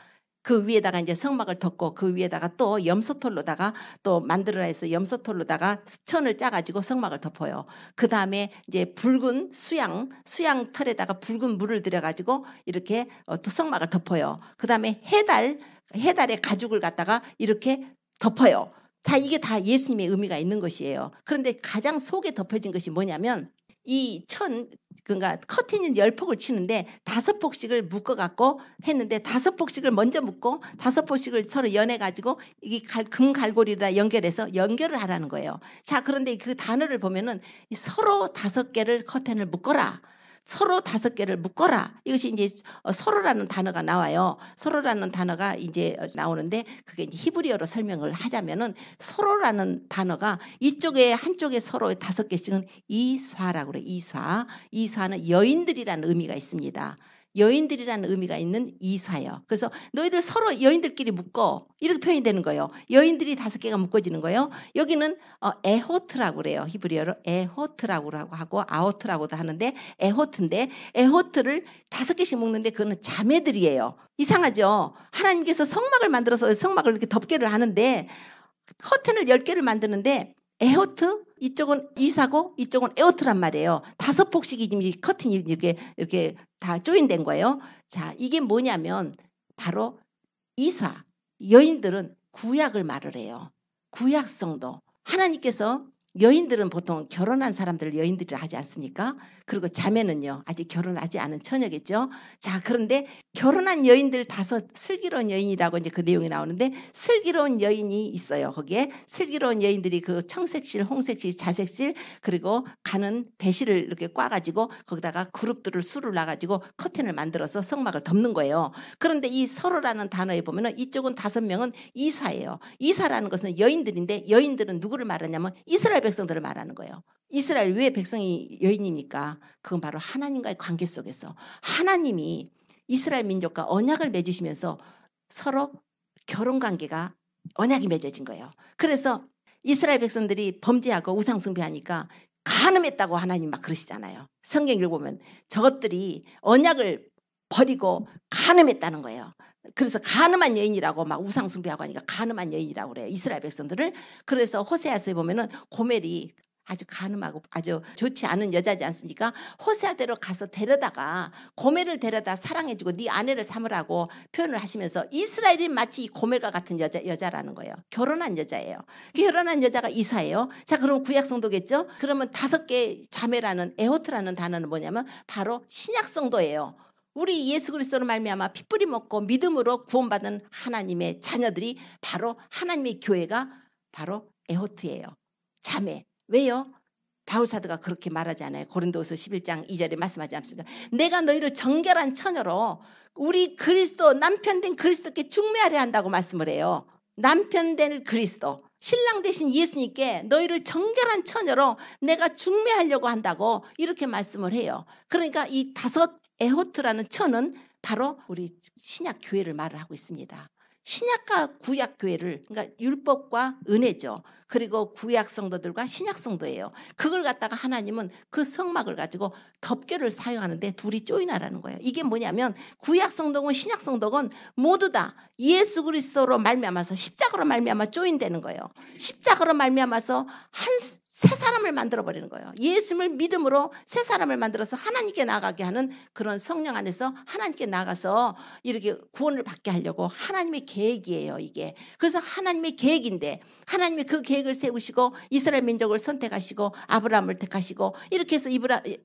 그 위에다가 이제 성막을 덮고 그 위에다가 또 염소털로다가 또 만들어라 해서 염소털로다가 천을 짜 가지고 성막을 덮어요. 그다음에 이제 붉은 수양 털에다가 붉은 물을 들여 가지고 이렇게 또 성막을 덮어요. 그다음에 해달의 가죽을 갖다가 이렇게 덮어요. 자, 이게 다 예수님의 의미가 있는 것이에요. 그런데 가장 속에 덮여진 것이 뭐냐면 그러니까 커튼을 10폭을 치는데 5폭씩을 묶어갖고 했는데 5폭씩을 먼저 묶고 5폭씩을 서로 연해가지고 이 금 갈고리에다 연결을 하라는 거예요. 자, 그런데 그 단어를 보면은 서로 5개를 커튼을 묶어라. 서로 5개를 묶어라. 이것이 이제 서로라는 단어가 나와요. 서로라는 단어가 이제 나오는데 그게 이제 히브리어로 설명을 하자면은 서로라는 단어가 이쪽에 한쪽에 서로 5개씩은 이사라고 그래요. 이사는 여인들이라는 의미가 있습니다. 여인들이라는 의미가 있는 이사예요. 그래서 너희들 서로 여인들끼리 묶어 이렇게 표현이 되는 거예요. 여인들이 5개가 묶어지는 거예요. 여기는 에호트라고 그래요. 히브리어로 에호트라고 하고 아호트라고도 하는데 에호트인데 에호트를 5개씩 묶는데 그거는 자매들이에요. 이상하죠. 하나님께서 성막을 만들어서 성막을 이렇게 덮개를 하는데 커튼을 10개를 만드는데 에호트 이쪽은 이사고 이쪽은 에호트란 말이에요. 5폭씩이 지금 이 커튼이 이렇게 다 조인된 거예요. 자, 이게 뭐냐면 바로 이사. 여인들은 구약을 말을 해요. 구약성도. 하나님께서 여인들은 보통 결혼한 사람들을 여인들이라 하지 않습니까? 그리고 자매는요. 아직 결혼하지 않은 처녀겠죠. 자, 그런데 결혼한 여인들 5 슬기로운 여인이라고 이제 그 내용이 나오는데 슬기로운 여인이 있어요. 거기에 슬기로운 여인들이 그 청색실, 홍색실, 자색실 그리고 가는 배실을 이렇게 꽈가지고 거기다가 그룹들을 수를 놔가지고 커튼을 만들어서 성막을 덮는 거예요. 그런데 이 서로라는 단어에 보면은 이쪽은 5명은 이사예요. 이사라는 것은 여인들인데 여인들은 누구를 말하냐면 이스라엘 백성들을 말하는 거예요. 이스라엘 왜 백성이 여인이니까 그건 바로 하나님과의 관계 속에서 하나님이 이스라엘 민족과 언약을 맺으시면서 서로 결혼관계가 언약이 맺어진 거예요. 그래서 이스라엘 백성들이 범죄하고 우상숭배하니까 간음했다고 하나님 막 그러시잖아요. 성경 읽어보면 저것들이 언약을 버리고 간음했다는 거예요. 그래서 간음한 여인이라고 막 우상숭배하고 하니까 간음한 여인이라고 그래요. 이스라엘 백성들을. 그래서 호세아서에 보면은 고멜이 아주 간음하고 아주 좋지 않은 여자지 않습니까? 호세아대로 가서 데려다가 고멜을 데려다 사랑해주고 네 아내를 삼으라고 표현을 하시면서 이스라엘이 마치 이 고멜과 같은 여자라는 거예요. 결혼한 여자예요. 결혼한 여자가 이사예요. 자, 그럼 구약성도겠죠? 그러면 5개 자매라는 에호트라는 단어는 뭐냐면 바로 신약성도예요. 우리 예수 그리스도로 말미암아 핏뿌리 먹고 믿음으로 구원받은 하나님의 자녀들이 바로 하나님의 교회가 바로 에호트예요. 자매. 왜요? 바울사도가 그렇게 말하지 않아요. 고린도후서 11장 2절에 말씀하지 않습니까? 내가 너희를 정결한 처녀로 우리 그리스도 남편 된 그리스도께 중매하려 한다고 말씀을 해요. 남편 된 그리스도 신랑 되신 예수님께 너희를 정결한 처녀로 내가 중매하려고 한다고 이렇게 말씀을 해요. 그러니까 이 5 에호트라는 처는 바로 우리 신약 교회를 말을 하고 있습니다. 신약과 구약 교회를, 그러니까 율법과 은혜죠. 그리고 구약 성도들과 신약 성도예요. 그걸 갖다가 하나님은 그 성막을 가지고 덮개를 사용하는데 둘이 조인하라는 거예요. 이게 뭐냐면 구약 성도건 신약 성도건 모두 다 예수 그리스도로 말미암아서 십자가로 말미암아 조인되는 거예요. 십자가로 말미암아서 새 사람을 만들어 버리는 거예요. 예수를 믿음으로 새 사람을 만들어서 하나님께 나가게 하는 그런 성령 안에서 하나님께 나가서 이렇게 구원을 받게 하려고 하나님의 계획이에요, 이게. 그래서 하나님의 계획인데 하나님이 그 계획을 세우시고 이스라엘 민족을 선택하시고 아브라함을 택하시고 이렇게 해서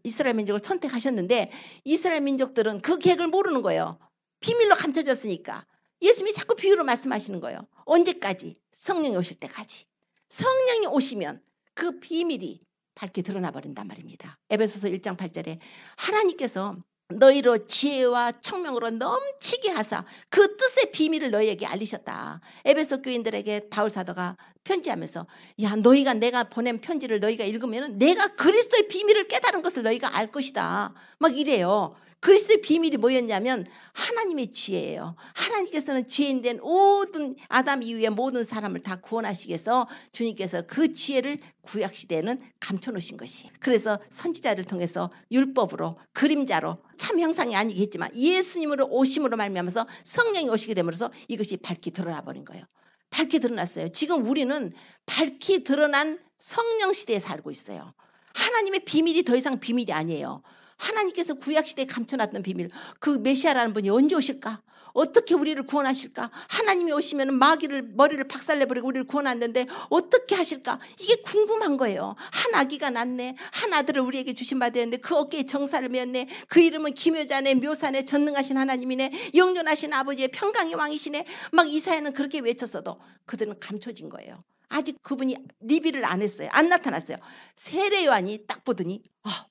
이스라엘 민족을 선택하셨는데 이스라엘 민족들은 그 계획을 모르는 거예요. 비밀로 감춰졌으니까. 예수님이 자꾸 비유로 말씀하시는 거예요. 언제까지? 성령이 오실 때까지. 성령이 오시면 그 비밀이 밝게 드러나 버린단 말입니다. 에베소서 1장 8절에 하나님께서 너희로 지혜와 총명으로 넘치게 하사 그 뜻의 비밀을 너희에게 알리셨다. 에베소 교인들에게 바울 사도가 편지하면서 야, 너희가 내가 보낸 편지를 너희가 읽으면 내가 그리스도의 비밀을 깨달은 것을 너희가 알 것이다. 막 이래요. 그리스도의 비밀이 뭐였냐면 하나님의 지혜예요. 하나님께서는 죄인된 모든 아담 이후에 모든 사람을 다 구원하시기 위해서 주님께서 그 지혜를 구약시대에는 감춰놓으신 것이. 그래서 선지자를 통해서 율법으로 그림자로 참 형상이 아니겠지만 예수님으로 오심으로 말미암아서 성령이 오시게 됨으로써 이것이 밝게 드러나 버린 거예요. 밝게 드러났어요. 지금 우리는 밝게 드러난 성령 시대에 살고 있어요. 하나님의 비밀이 더 이상 비밀이 아니에요. 하나님께서 구약시대에 감춰놨던 비밀, 그 메시아라는 분이 언제 오실까? 어떻게 우리를 구원하실까? 하나님이 오시면 마귀를 머리를 박살내버리고 우리를 구원하는데 어떻게 하실까? 이게 궁금한 거예요. 한 아기가 낳네. 한 아들을 우리에게 주신 바 되었는데 그 어깨에 정사를 메었네. 그 이름은 기묘자네, 묘사네, 전능하신 하나님이네, 영존하신 아버지의 평강의 왕이시네. 막 이사야는 그렇게 외쳤어도 그들은 감춰진 거예요. 아직 그분이 리뷰를 안 했어요. 안 나타났어요. 세례 요한이 딱 보더니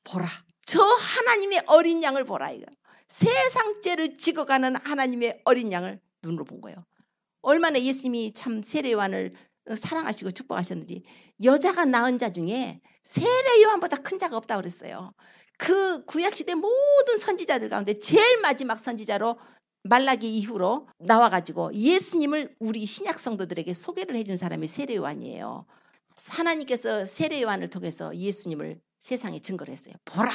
보라. 저 하나님의 어린 양을 보라 이거. 세상 죄를 지고 가는 하나님의 어린 양을 눈으로 본 거예요. 얼마나 예수님이 참 세례 요한을 사랑하시고 축복하셨는지. 여자가 낳은 자 중에 세례 요한보다 큰 자가 없다고 그랬어요. 그 구약시대 모든 선지자들 가운데 제일 마지막 선지자로 말라기 이후로 나와가지고 예수님을 우리 신약 성도들에게 소개를 해준 사람이 세례 요한이에요. 하나님께서 세례 요한을 통해서 예수님을 세상에 증거를 했어요. 보라,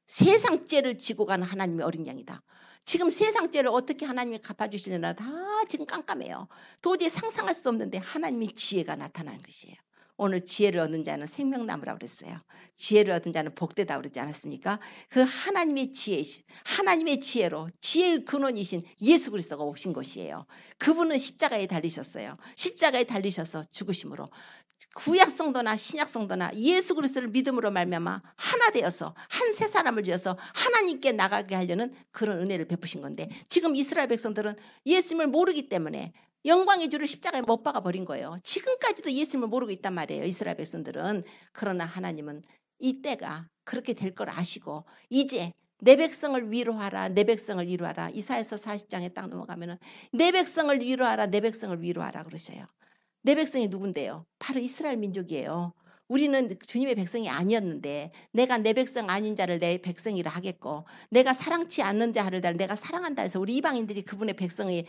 세상 죄를 지고 가는 하나님의 어린 양이다. 지금 세상 죄를 어떻게 하나님이 갚아주시려나 다 지금 깜깜해요. 도저히 상상할 수 없는데 하나님의 지혜가 나타난 것이에요. 오늘 지혜를 얻는 자는 생명나무라고 그랬어요. 지혜를 얻은 자는 복되다 그러지 않았습니까? 그 하나님의 지혜, 하나님의 지혜로 지혜의 근원이신 예수 그리스도가 오신 것이에요. 그분은 십자가에 달리셨어요. 십자가에 달리셔서 죽으심으로 구약 성도나 신약 성도나 예수 그리스도를 믿음으로 말미암아 하나 되어서 한 세 사람을 지어서 하나님께 나가게 하려는 그런 은혜를 베푸신 건데 지금 이스라엘 백성들은 예수님을 모르기 때문에 영광의 주를 십자가에 못 박아 버린 거예요. 지금까지도 예수님을 모르고 있단 말이에요. 이스라엘 백성들은. 그러나 하나님은 이 때가 그렇게 될 걸 아시고 이제 내 백성을 위로하라, 내 백성을 위로하라. 이사야서 40장에 딱 넘어가면은 내 백성을 위로하라, 내 백성을 위로하라 그러셔요. 내 백성이 누군데요? 바로 이스라엘 민족이에요. 우리는 주님의 백성이 아니었는데 내가 내 백성 아닌 자를 내 백성이라 하겠고 내가 사랑치 않는 자를 내가 사랑한다 해서 우리 이방인들이 그분의 백성의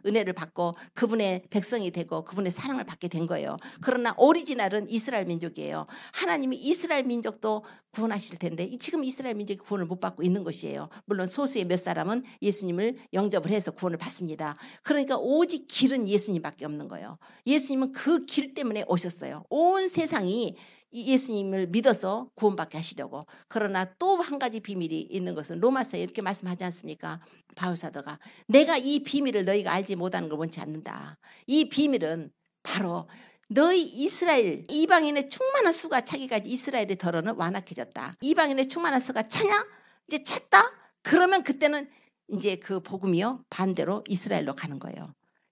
은혜를 받고 그분의 백성이 되고 그분의 사랑을 받게 된 거예요. 그러나 오리지널은 이스라엘 민족이에요. 하나님이 이스라엘 민족도 구원하실 텐데 지금 이스라엘 민족이 구원을 못 받고 있는 것이에요. 물론 소수의 몇 사람은 예수님을 영접을 해서 구원을 받습니다. 그러니까 오직 길은 예수님밖에 없는 거예요. 예수님은 그 길 때문에 오셨어요. 온 세상이 예수님을 믿어서 구원받게 하시려고. 그러나 또 한 가지 비밀이 있는 것은 로마서에 이렇게 말씀하지 않습니까? 바울 사도가 내가 이 비밀을 너희가 알지 못하는 걸 원치 않는다. 이 비밀은 바로 너희 이스라엘 이방인의 충만한 수가 차기까지 이스라엘의 덜어는 완악해졌다. 이방인의 충만한 수가 차냐? 이제 찼다? 그러면 그때는 이제 그 복음이요 반대로 이스라엘로 가는 거예요.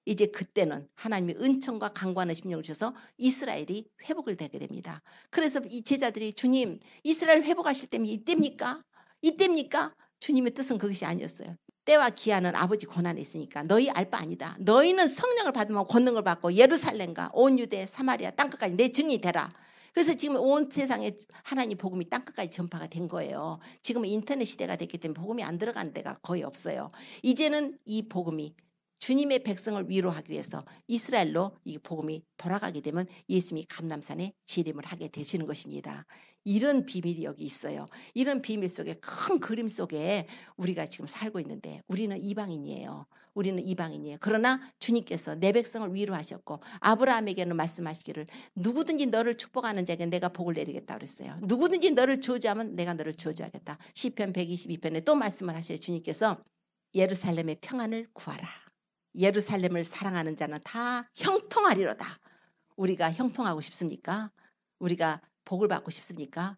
이제 그때는 하나님의 은총과 강구하는 심령을 주셔서 이스라엘이 회복을 되게 됩니다. 그래서 이 제자들이 주님 이스라엘 회복하실 때면 이때입니까? 이때입니까? 주님의 뜻은 그것이 아니었어요. 때와 기한은 아버지 권한에 있으니까 너희 알 바 아니다. 너희는 성령을 받으면 권능을 받고 예루살렘과 온 유대 사마리아 땅끝까지 내 증인이 되라. 그래서 지금 온 세상에 하나님 복음이 땅끝까지 전파가 된 거예요. 지금은 인터넷 시대가 됐기 때문에 복음이 안 들어가는 데가 거의 없어요. 이제는 이 복음이 주님의 백성을 위로하기 위해서 이스라엘로 이 복음이 돌아가게 되면 예수님이 감람산에 재림을 하게 되시는 것입니다. 이런 비밀이 여기 있어요. 이런 비밀 속에 큰 그림 속에 우리가 지금 살고 있는데 우리는 이방인이에요. 우리는 이방인이에요. 그러나 주님께서 내 백성을 위로하셨고 아브라함에게는 말씀하시기를 누구든지 너를 축복하는 자에게 내가 복을 내리겠다 그랬어요. 누구든지 너를 저주하면 내가 너를 저주하겠다. 시편 122편에 또 말씀을 하셔요. 주님께서 예루살렘의 평안을 구하라. 예루살렘을 사랑하는 자는 다 형통하리로다. 우리가 형통하고 싶습니까? 우리가 복을 받고 싶습니까?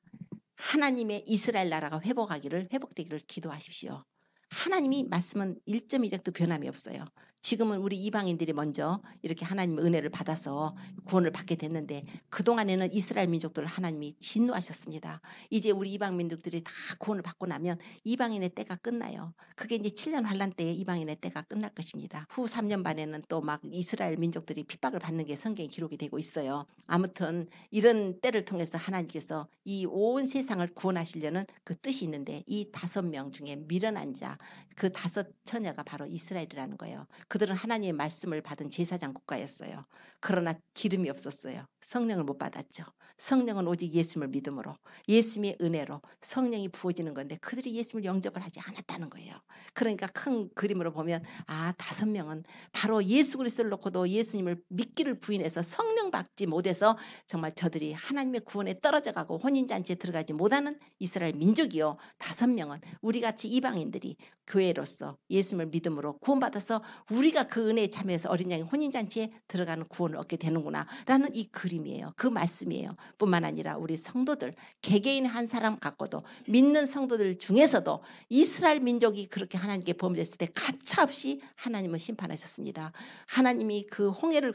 하나님의 이스라엘 나라가 회복되기를 기도하십시오. 하나님이 말씀은 1.1획도 변함이 없어요. 지금은 우리 이방인들이 먼저 이렇게 하나님의 은혜를 받아서 구원을 받게 됐는데 그동안에는 이스라엘 민족들을 하나님이 진노하셨습니다. 이제 우리 이방민족들이 다 구원을 받고 나면 이방인의 때가 끝나요. 그게 이제 7년 환란 때에 이방인의 때가 끝날 것입니다. 후 3년 반에는 또 막 이스라엘 민족들이 핍박을 받는 게 성경에 기록이 되고 있어요. 아무튼 이런 때를 통해서 하나님께서 이 온 세상을 구원하시려는 그 뜻이 있는데 이 5명 중에 미련한 자, 그 5 처녀가 바로 이스라엘이라는 거예요. 그들은 하나님의 말씀을 받은 제사장 국가였어요. 그러나 기름이 없었어요. 성령을 못 받았죠. 성령은 오직 예수님을 믿음으로 예수님의 은혜로 성령이 부어지는 건데 그들이 예수님을 영접을 하지 않았다는 거예요. 그러니까 큰 그림으로 보면 5명은 바로 예수 그리스도를 놓고도 예수님을 믿기를 부인해서 성령 받지 못해서 정말 저들이 하나님의 구원에 떨어져가고 혼인잔치에 들어가지 못하는 이스라엘 민족이요. 5명은 우리같이 이방인들이 교회로서 예수님을 믿음으로 구원받아서 우리가 그 은혜에 참여해서 어린 양의 혼인잔치에 들어가는 구원을 얻게 되는구나 라는 이 그림이에요. 그 말씀이에요. 뿐만 아니라 우리 성도들 개개인 한 사람 갖고도 믿는 성도들 중에서도 이스라엘 민족이 그렇게 하나님께 범죄했을 때 가차없이 하나님은 심판하셨습니다. 하나님이 그 홍해를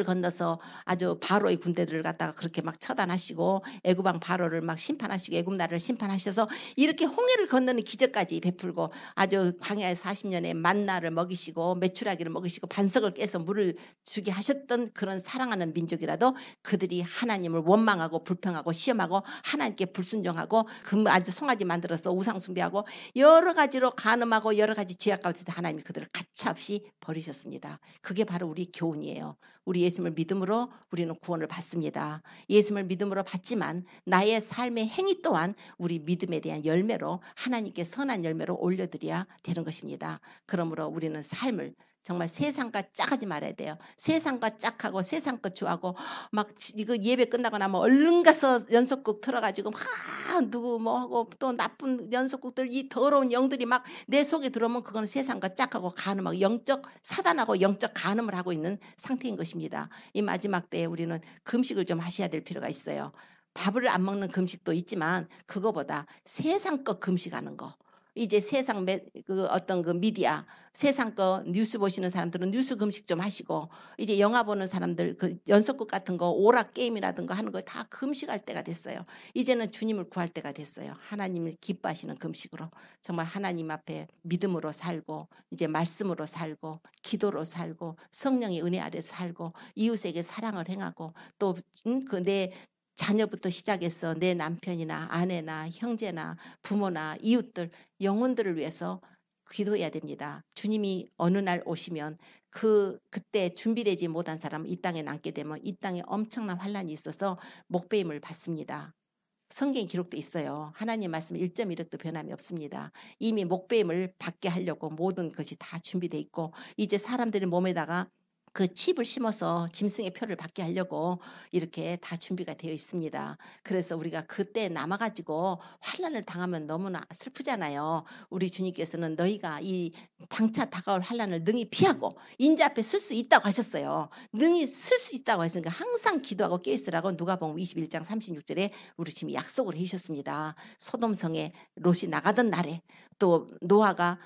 건너서 아주 바로의 군대들을 갖다가 그렇게 막 처단하시고 애굽 왕 바로를 막 심판하시고 애굽 나라를 심판하셔서 이렇게 홍해를 건너는 기적까지 베풀고 아주 광야의 40년에 만나를 먹이시고 메추라기를 먹이시고 반석을 깨서 물을 주게 하셨던 그런 사랑하는 민족이라도 그들이 하나님을 원망하고 불평하고 시험하고 하나님께 불순종하고 그 아주 송아지 만들어서 우상 숭배하고 여러 가지로 간음하고 여러 가지 죄악 가운데 하나님이 그들을 가차없이 버리셨습니다. 그게 바로 우리 교훈이에요. 우리 예수님을 믿음으로 우리는 구원을 받습니다. 예수님을 믿음으로 받지만 나의 삶의 행위 또한 우리 믿음에 대한 열매로 하나님께 선한 열매로 올려드려야 되는 것입니다. 그러므로 우리는 삶을 정말 세상과 짝하지 말아야 돼요. 세상과 짝하고 세상 것 좋아하고 막 이거 예배 끝나고 나면 얼른 가서 연속곡 틀어가지고 막 누구 뭐 하고 또 나쁜 연속곡들 이 더러운 영들이 막 내 속에 들어오면 그건 세상과 짝하고 간음하고 영적 사단하고 영적 간음을 하고 있는 상태인 것입니다. 이 마지막 때에 우리는 금식을 좀 하셔야 될 필요가 있어요. 밥을 안 먹는 금식도 있지만 그거보다 세상 것 금식하는 거. 이제 세상 그 어떤 그 미디어 세상 거 뉴스 보시는 사람들은 뉴스 금식 좀 하시고 이제 영화 보는 사람들 그 연속극 같은 거 오락 게임이라든가 하는 거 다 금식할 때가 됐어요. 이제는 주님을 구할 때가 됐어요. 하나님을 기뻐하시는 금식으로 정말 하나님 앞에 믿음으로 살고 이제 말씀으로 살고 기도로 살고 성령의 은혜 아래서 살고 이웃에게 사랑을 행하고 또 그 내 자녀부터 시작해서 내 남편이나 아내나 형제나 부모나 이웃들 영혼들을 위해서 기도해야 됩니다. 주님이 어느 날 오시면 그때 준비되지 못한 사람은 이 땅에 남게 되면 이 땅에 엄청난 환란이 있어서 목배임을 받습니다. 성경에 기록돼 있어요. 하나님 말씀 1.1획도 변함이 없습니다. 이미 목배임을 받게 하려고 모든 것이 다 준비돼 있고 이제 사람들의 몸에다가 그 칩을 심어서 짐승의 표를 받게 하려고 이렇게 다 준비가 되어 있습니다. 그래서 우리가 그때 남아가지고 환란을 당하면 너무나 슬프잖아요. 우리 주님께서는 너희가 이 당차 다가올 환란을 능히 피하고 인자 앞에 설 수 있다고 하셨어요. 능히 쓸 수 있다고 했으니까 항상 기도하고 깨있으라고 누가복음 21장 36절에 우리 주님이 약속을 해주셨습니다. 소돔성에 롯이 나가던 날에 또 노아가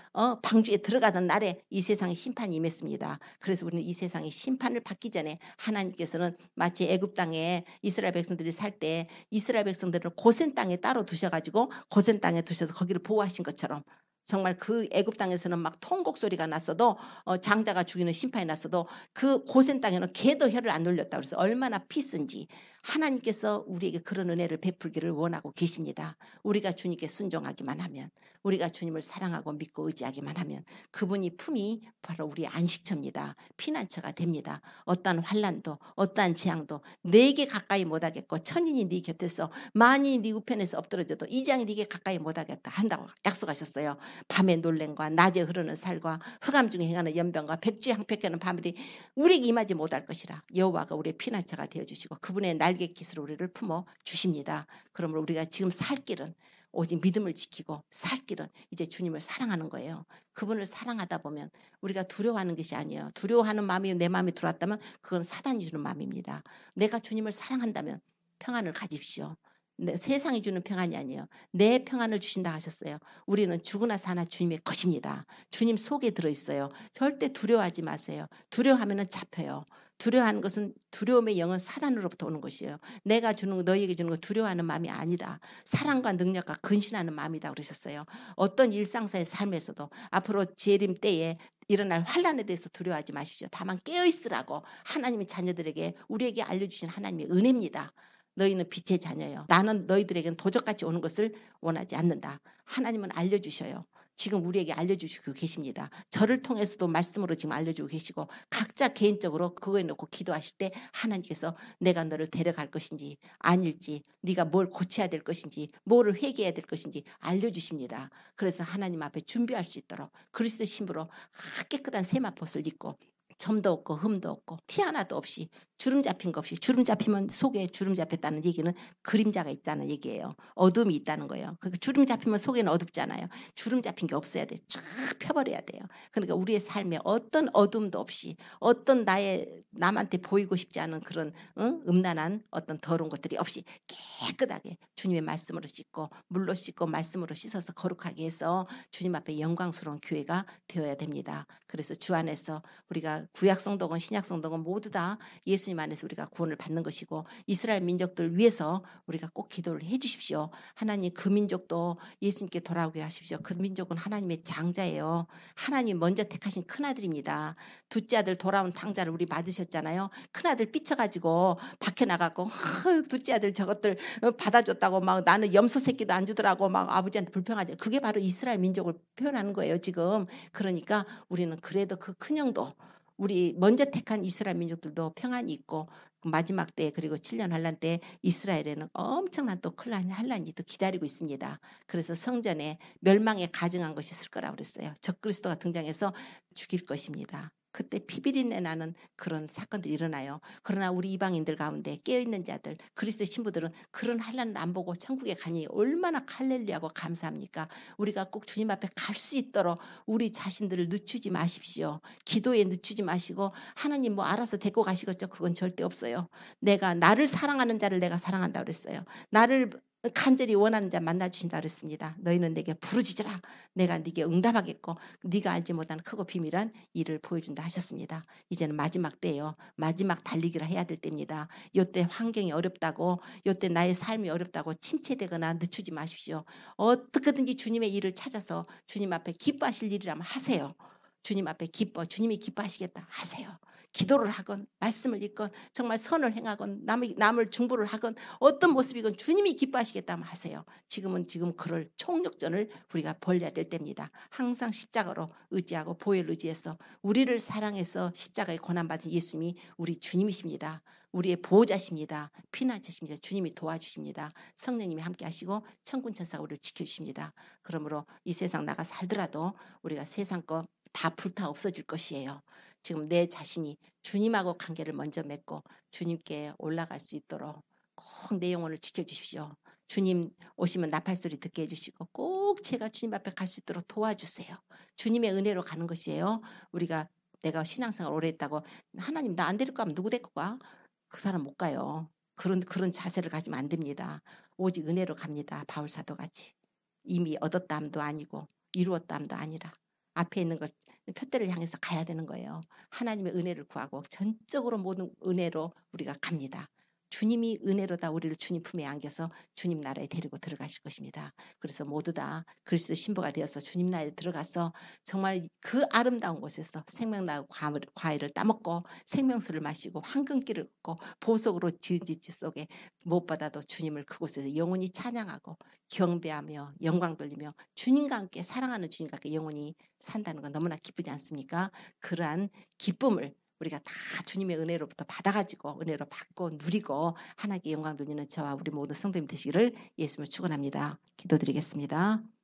방주에 들어가던 날에 이 세상에 심판이 임했습니다. 그래서 우리는 이 세상에 심판을 받기 전에 하나님께서는 마치 애굽 땅에 이스라엘 백성들이 살 때 이스라엘 백성들을 고센 땅에 따로 두셔가지고 고센 땅에 두셔서 거기를 보호하신 것처럼 정말 그 애굽 땅에서는 막 통곡 소리가 났어도 장자가 죽이는 심판이 났어도 그 고센 땅에는 개도 혀를 안 돌렸다 그래서 얼마나 피스인지 하나님께서 우리에게 그런 은혜를 베풀기를 원하고 계십니다. 우리가 주님께 순종하기만 하면, 우리가 주님을 사랑하고 믿고 의지하기만 하면 그분이 품이 바로 우리의 안식처입니다. 피난처가 됩니다. 어떠한 환난도 어떠한 재앙도 내게 가까이 못하겠고 천인이 네 곁에서 만인이 네 우편에서 엎드러져도 이 장이 네게 가까이 못하겠다 한다고 약속하셨어요. 밤의 놀램과 낮에 흐르는 살과 흑암 중에 행하는 연병과 백주에 항폐하는 밤이 우리에게 임하지 못할 것이라. 여호와가 우리의 피난처가 되어주시고 그분의 날개 깃으로 우리를 품어 주십니다. 그러므로 우리가 지금 살 길은 오직 믿음을 지키고 살 길은 이제 주님을 사랑하는 거예요. 그분을 사랑하다 보면 우리가 두려워하는 것이 아니에요. 두려워하는 마음이 내 마음에 들어왔다면 그건 사단이 주는 마음입니다. 내가 주님을 사랑한다면 평안을 가집시오. 세상이 주는 평안이 아니에요. 내 평안을 주신다 하셨어요. 우리는 죽으나 사나 주님의 것입니다. 주님 속에 들어있어요. 절대 두려워하지 마세요. 두려워하면 잡혀요. 두려워하는 것은 두려움의 영은 사단으로부터 오는 것이에요. 내가 주는 거, 너희에게 주는 거 두려워하는 마음이 아니다. 사랑과 능력과 근신하는 마음이다 그러셨어요. 어떤 일상사의 삶에서도 앞으로 재림 때에 일어날 환란에 대해서 두려워하지 마십시오. 다만 깨어있으라고 하나님의 자녀들에게 우리에게 알려주신 하나님의 은혜입니다. 너희는 빛의 자녀요. 나는 너희들에게는 도적같이 오는 것을 원하지 않는다. 하나님은 알려주셔요. 지금 우리에게 알려주시고 계십니다. 저를 통해서도 말씀으로 지금 알려주고 계시고 각자 개인적으로 그거에 놓고 기도하실 때 하나님께서 내가 너를 데려갈 것인지 아닐지 네가 뭘 고쳐야 될 것인지 뭐를 회개해야 될 것인지 알려주십니다. 그래서 하나님 앞에 준비할 수 있도록 그리스도 신부로 깨끗한 세마포를 입고 점도 없고 흠도 없고 티 하나도 없이 주름 잡힌 거 없이 주름 잡히면 속에 주름 잡혔다는 얘기는 그림자가 있다는 얘기예요. 어둠이 있다는 거예요. 그러니까 주름 잡히면 속에는 어둡잖아요. 주름 잡힌 게 없어야 돼. 쫙 펴버려야 돼요. 그러니까 우리의 삶에 어떤 어둠도 없이 어떤 남한테 보이고 싶지 않은 그런 음란한 어떤 더러운 것들이 없이 깨끗하게 주님의 말씀으로 씻고 물로 씻고 말씀으로 씻어서 거룩하게 해서 주님 앞에 영광스러운 교회가 되어야 됩니다. 그래서 주 안에서 우리가 구약 성도건 신약 성도건 모두 다 예수님 안에서 우리가 구원을 받는 것이고 이스라엘 민족들 위해서 우리가 꼭 기도를 해 주십시오. 하나님 그 민족도 예수님께 돌아오게 하십시오. 그 민족은 하나님의 장자예요. 하나님 먼저 택하신 큰아들입니다. 둘째 아들 돌아온 탕자를 우리 받으셨잖아요. 큰아들 삐쳐가지고 밖에 나가고 둘째 아들 저것들 받아줬다고 막 나는 염소 새끼도 안 주더라고 막 아버지한테 불평하죠. 그게 바로 이스라엘 민족을 표현하는 거예요 지금. 그러니까 우리는 그래도 그 큰형도 우리 먼저 택한 이스라엘 민족들도 평안이 있고 마지막 때 그리고 7년 환란 때 이스라엘에는 엄청난 또 환란이 또 기다리고 있습니다. 그래서 성전에 멸망에 가증한 것이 있을 거라고 그랬어요. 적그리스도가 등장해서 죽일 것입니다. 그때 피비린내 나는 그런 사건들이 일어나요. 그러나 우리 이방인들 가운데 깨어있는 자들 그리스도의 신부들은 그런 환란을 안 보고 천국에 가니 얼마나 할렐루야하고 감사합니까. 우리가 꼭 주님 앞에 갈 수 있도록 우리 자신들을 늦추지 마십시오. 기도에 늦추지 마시고 하나님 뭐 알아서 데리고 가시겠죠. 그건 절대 없어요. 내가 나를 사랑하는 자를 내가 사랑한다고 그랬어요. 나를 간절히 원하는 자 만나주신다 그랬습니다. 너희는 내게 부르짖으라. 내가 네게 응답하겠고 네가 알지 못하는 크고 비밀한 일을 보여준다 하셨습니다. 이제는 마지막 때예요. 마지막 달리기를 해야 될 때입니다. 이때 환경이 어렵다고 이때 나의 삶이 어렵다고 침체되거나 늦추지 마십시오. 어떻게든지 주님의 일을 찾아서 주님 앞에 기뻐하실 일이라면 하세요. 주님 앞에 주님이 기뻐하시겠다 하세요. 기도를 하건 말씀을 읽건 정말 선을 행하건 남을 중보를 하건 어떤 모습이건 주님이 기뻐하시겠다면 하세요. 지금 그럴 총력전을 우리가 벌여야 될 때입니다. 항상 십자가로 의지하고 보혈 의지해서 우리를 사랑해서 십자가에 고난받은 예수님이 우리 주님이십니다. 우리의 보호자십니다. 피난처십니다. 주님이 도와주십니다. 성령님이 함께 하시고 천군 천사가 우리를 지켜주십니다. 그러므로 이 세상 나가 살더라도 우리가 세상 거 다 불타 없어질 것이에요. 지금 내 자신이 주님하고 관계를 먼저 맺고 주님께 올라갈 수 있도록 꼭 내 영혼을 지켜주십시오. 주님 오시면 나팔소리 듣게 해주시고 꼭 제가 주님 앞에 갈 수 있도록 도와주세요. 주님의 은혜로 가는 것이에요. 우리가 내가 신앙생활 오래 했다고 하나님 나 안 데리고 가면 누구 데리고 가? 그 사람 못 가요. 그런 자세를 가지면 안 됩니다. 오직 은혜로 갑니다. 바울사도같이. 이미 얻었다함도 아니고 이루었다함도 아니라 앞에 있는 것 표대를 향해서 가야 되는 거예요. 하나님의 은혜를 구하고 전적으로 모든 은혜로 우리가 갑니다. 주님이 은혜로 다 우리를 주님 품에 안겨서 주님 나라에 데리고 들어가실 것입니다. 그래서 모두 다 그리스도 신부가 되어서 주님 나라에 들어가서 정말 그 아름다운 곳에서 생명나무 과일을 따먹고 생명수를 마시고 황금길을 걷고 보석으로 지은 집 속에 무엇보다도 주님을 그곳에서 영원히 찬양하고 경배하며 영광 돌리며 주님과 함께 사랑하는 주님과 함께 영원히 산다는 건 너무나 기쁘지 않습니까? 그러한 기쁨을 우리가 다 주님의 은혜로부터 받아가지고 은혜로 받고 누리고 하나님께 영광 돌리는 저와 우리 모든 성도님 되시기를 예수님을 축원합니다. 기도드리겠습니다.